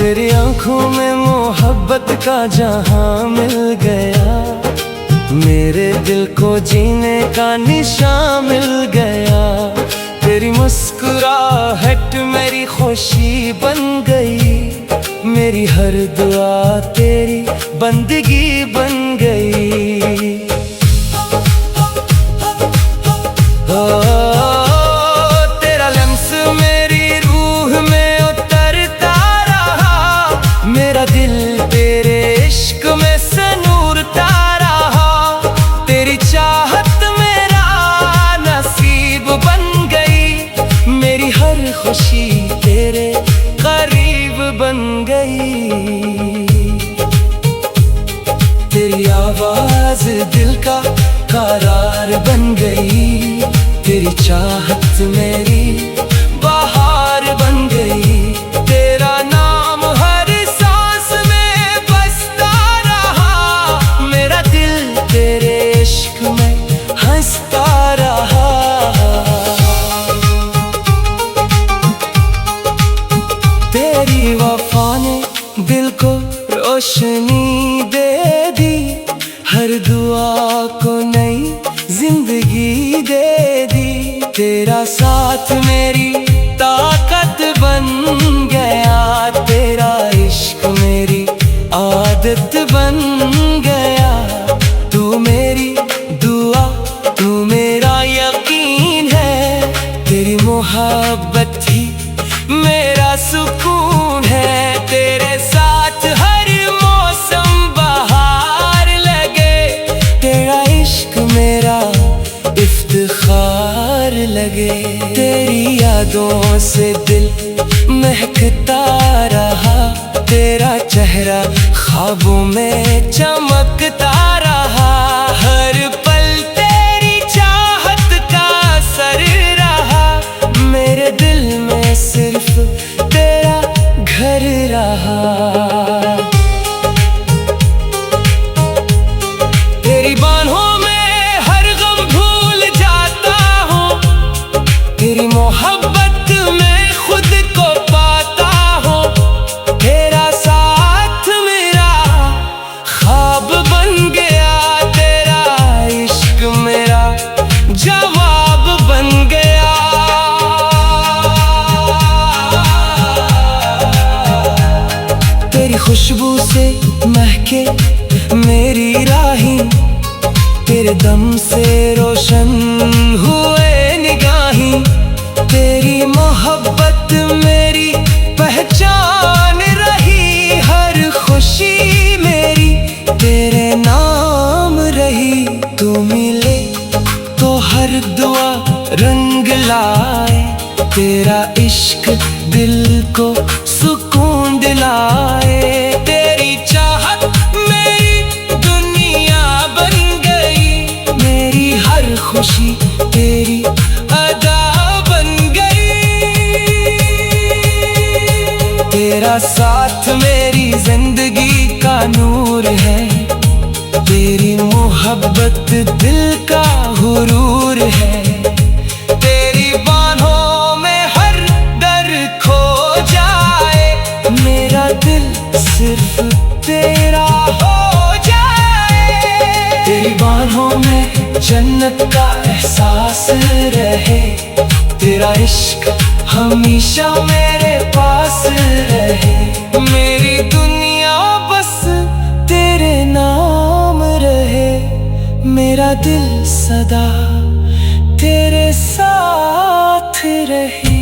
तेरी आंखों में मोहब्बत का जहां मिल गया, मेरे दिल को जीने का निशान मिल गया। तेरी मुस्कुराहट मेरी खुशी बन गई, मेरी हर दुआ तेरी बंदगी बन गई। तेरा लम्स मेरी रूह में उतरता रहा, मेरा दिल तेरे इश्क में सनूरता रहा। तेरी चाहत मेरा नसीब बन गई, मेरी हर खुशी तेरे करीब बन गई। तेरी आवाज दिल का करार बन गई, तेरी चाहत मेरी बहार बन गई। तेरा नाम हर सांस में बसता रहा, मेरा दिल तेरे इश्क में हंसता रहा। तेरी वफा ने दिल को रोशनी दे दी, हर दुआ को नई जिंदगी दे दी। तेरा साथ मेरी ताकत बन गया, तेरा इश्क मेरी आदत बन गया। तू मेरी दुआ, तू मेरा यकीन है, तेरी मोहब्बत ही मेरा सुकून है। तेरे साथ हर मौसम बहार लगे, तेरा इश्क मेरा इफ्तिखार लगे। तेरी यादों से दिल महकता रहा, तेरा चेहरा ख्वाबों में चमकता रहा। हर पल तेरी चाहत का असर रहा, मेरे दिल में सिर्फ तेरा घर रहा। तेरी बाहों में हर गम भूल जाता हूँ, तेरी मोहब्बत में खुद को पाता हूँ। तेरा साथ मेरा ख्वाब बन गया, तेरा इश्क मेरा जवाब बन गया। तेरी खुशबू से महके मेरी राहें, तेरे दम से रोशन हुए निगाहें। तेरी मोहब्बत मेरी पहचान रही, हर खुशी मेरी तेरे नाम रही। तू मिले तो हर दुआ रंग लाए, तेरा इश्क दिल को सुकून दिलाए। तेरी चाहत मेरी दुनिया बन गई, मेरी हर खुशी तेरी अदा बन गई। तेरा साथ मेरी जिंदगी का नूर है, तेरी मोहब्बत दिल का हुरूर है। तेरी बाहों में हर डर खो जाए, मेरा दिल सिर्फ तेरा हो जाए। तेरी बाहों में जन्नत का एहसास रहे, तेरा इश्क हमेशा मेरे पास रहे। मेरी दुनिया बस तेरे नाम रहे, मेरा दिल सदा तेरे साथ रहे।